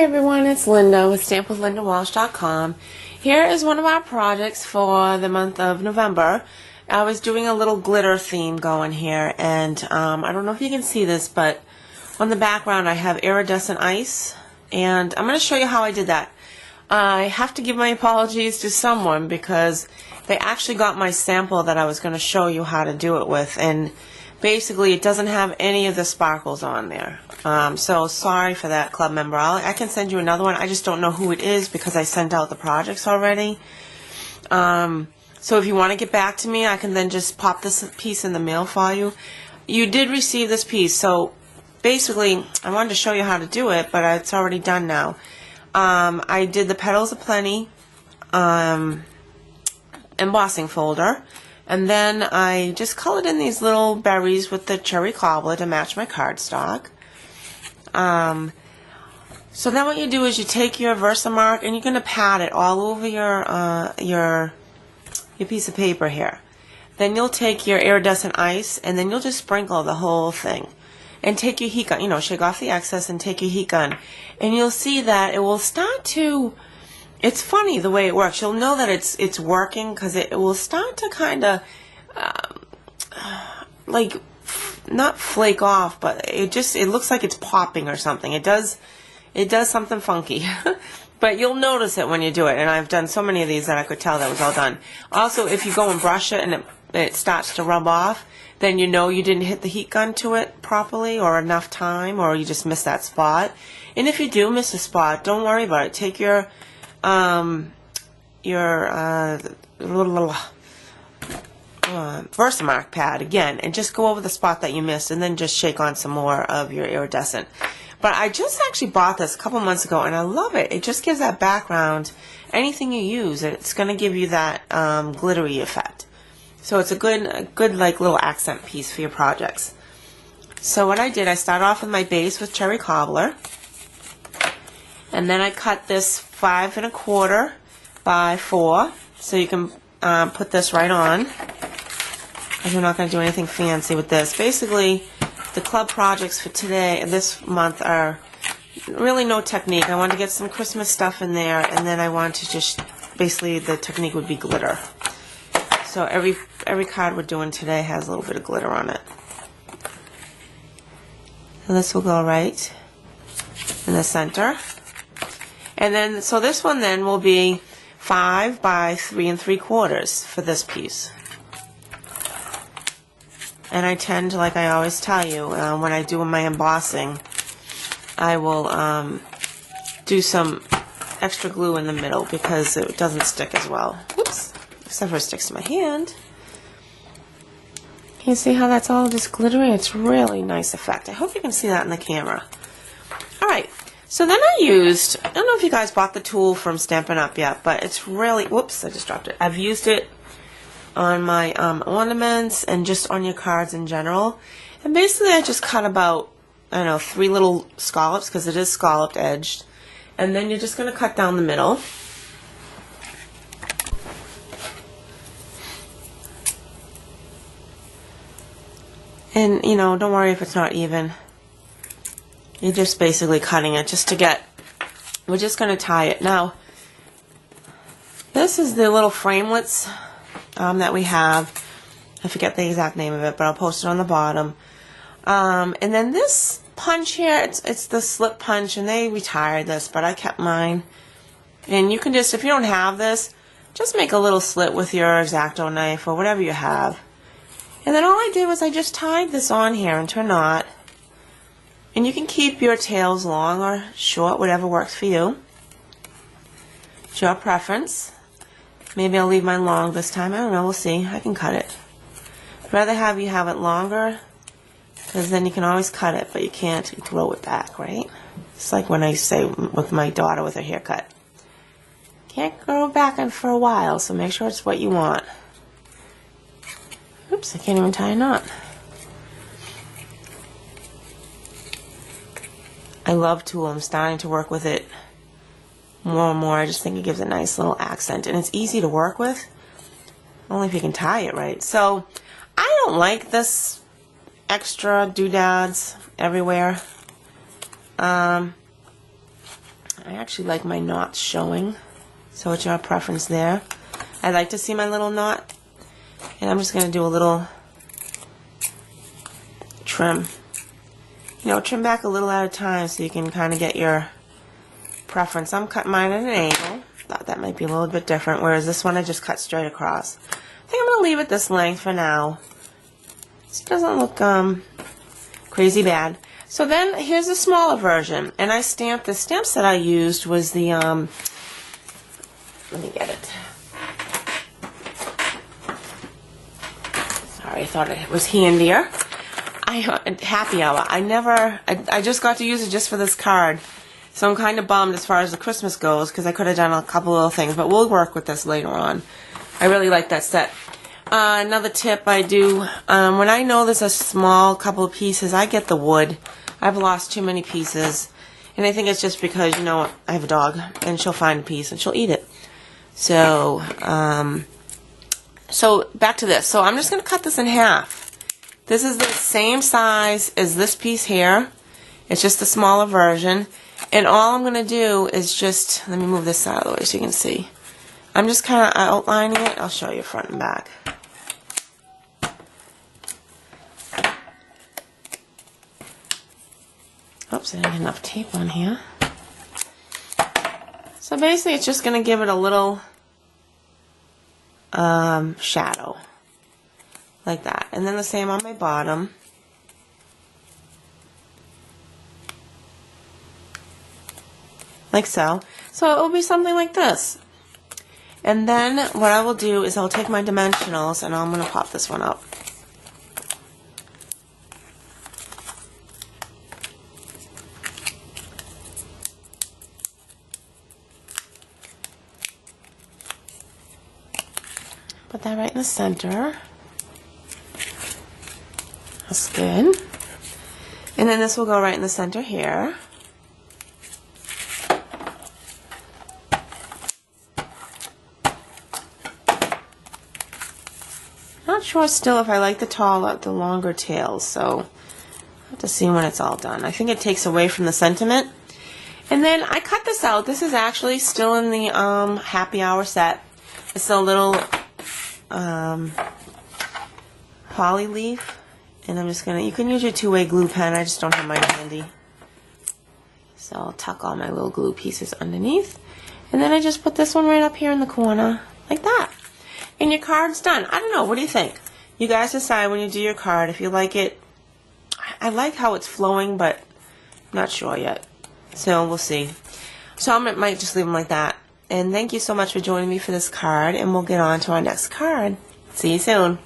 Hi everyone, it's Linda with StampWithLindaWalsh.com. Here is one of our projects for the month of November. I was doing a little glitter theme going here, and I don't know if you can see this, but on the background I have Irridescent Ice, and I'm going to show you how I did that. I have to give my apologies to someone because they actually got my sample that I was going to show you how to do it with, and basically it doesn't have any of the sparkles on there. So sorry for that, club member. I can send you another one. I just don't know who it is because I sent out the projects already. So if you want to get back to me, I can then just pop this piece in the mail for you. You did receive this piece, so basically I wanted to show you how to do it, but it's already done now. I did the Petals of Plenty embossing folder, and then I just colored in these little berries with the cherry cobbler to match my cardstock. So then what you do is you take your VersaMark and you're going to pat it all over your piece of paper here. Then you'll take your Irridescent Ice and then you'll just sprinkle the whole thing. And take your heat gun, shake off the excess and take your heat gun. And you'll see that it will start to, it's funny the way it works. You'll know that it's working because it will start to kind of, like, not flake off, but it looks like it's popping or something. It does something funky. But you'll notice it when you do it. And I've done so many of these that I could tell that was all done. Also, if you go and brush it and it starts to rub off, then you know you didn't hit the heat gun to it properly or enough time, or you just missed that spot. And if you do miss a spot, don't worry about it. Take your VersaMark pad again and just go over the spot that you missed, and then just shake on some more of your iridescent. But I just actually bought this a couple months ago, and I love it. It just gives that background. Anything you use, it's going to give you that glittery effect. So it's a good like little accent piece for your projects. So what I did, I started off with my base with cherry cobbler, and then I cut this 5 1/4 by 4, so you can put this right on. Because we're not going to do anything fancy with this. Basically, the club projects for today and this month are really no technique. I want to get some Christmas stuff in there, and then I want to just, basically the technique would be glitter. So every card we're doing today has a little bit of glitter on it. And this will go right in the center. And then, so this one then will be 5 by 3 3/4 for this piece. And I tend to, like I always tell you, when I do my embossing, I will do some extra glue in the middle because it doesn't stick as well. Whoops. Except for it sticks to my hand. Can you see how that's all just glittery? It's really nice effect. I hope you can see that in the camera. Alright, so then I used, I don't know if you guys bought the tool from Stampin' Up! Yet, but it's really, whoops, I just dropped it. I've used it on my ornaments and just on your cards in general. And basically I just cut about, I don't know, 3 little scallops because it is scalloped edged. And then you're just going to cut down the middle. And, don't worry if it's not even. You're just basically cutting it just to get, we're just going to tie it. Now, this is the little framelets that we have. I forget the exact name of it, but I'll post it on the bottom. And then this punch here, it's the slip punch, and they retired this, but I kept mine. And you can just, if you don't have this, just make a little slit with your X-Acto knife or whatever you have. And then all I did was I just tied this on here into a knot. And you can keep your tails long or short, whatever works for you. It's your preference. Maybe I'll leave mine long this time. I don't know. We'll see. I can cut it. I'd rather have you have it longer, because then you can always cut it, but you can't grow it back, right? It's like when I say with my daughter with her haircut. Can't grow back in for a while, so make sure it's what you want. Oops, I can't even tie a knot. I love tulle. I'm starting to work with it more and more. I just think it gives a nice little accent, and it's easy to work with, only if you can tie it right. So I don't like this extra doodads everywhere. I actually like my knots showing, so it's your preference there. I like to see my little knot, and I'm just going to do a little trim. You know, trim back a little at a time so you can kind of get your preference. I'm cutting mine at an angle. Thought that might be a little bit different, whereas this one I just cut straight across. I think I'm going to leave it this length for now. This doesn't look crazy bad. So then here's a smaller version, and I stamped, the stamps that I used was the, let me get it. Sorry, I thought it was handier. Happy Hour. I just got to use it just for this card. So I'm kind of bummed as far as the Christmas goes, because I could have done a couple little things, but we'll work with this later on. I really like that set. Another tip I do, when I know there's a small couple of pieces, I get the wood. I've lost too many pieces, and I think it's just because, you know, I have a dog, and she'll find a piece, and she'll eat it. So, so back to this. So I'm just going to cut this in half. This is the same size as this piece here. It's just a smaller version. And all I'm going to do is just, let me move this out of the way so you can see. I'm just kind of outlining it. I'll show you front and back. Oops, I didn't get enough tape on here. So basically it's just going to give it a little shadow. Like that. And then the same on my bottom. Like so. So it will be something like this. And then what I will do is I'll take my dimensionals and I'm going to pop this one up. Put that right in the center. That's good. And then this will go right in the center here. Not sure still if I like the longer tails, so I'll have to see when it's all done. I think it takes away from the sentiment. And then I cut this out. This is actually still in the Happy Hour set. It's a little poly leaf. And I'm just going to, you can use your two-way glue pen. I just don't have mine handy. So I'll tuck all my little glue pieces underneath. And then I just put this one right up here in the corner, like that. And your card's done. I don't know, what do you think? You guys decide when you do your card if you like it. I like how it's flowing, but I'm not sure yet. So we'll see. So I might just leave them like that. And thank you so much for joining me for this card, and we'll get on to our next card. See you soon.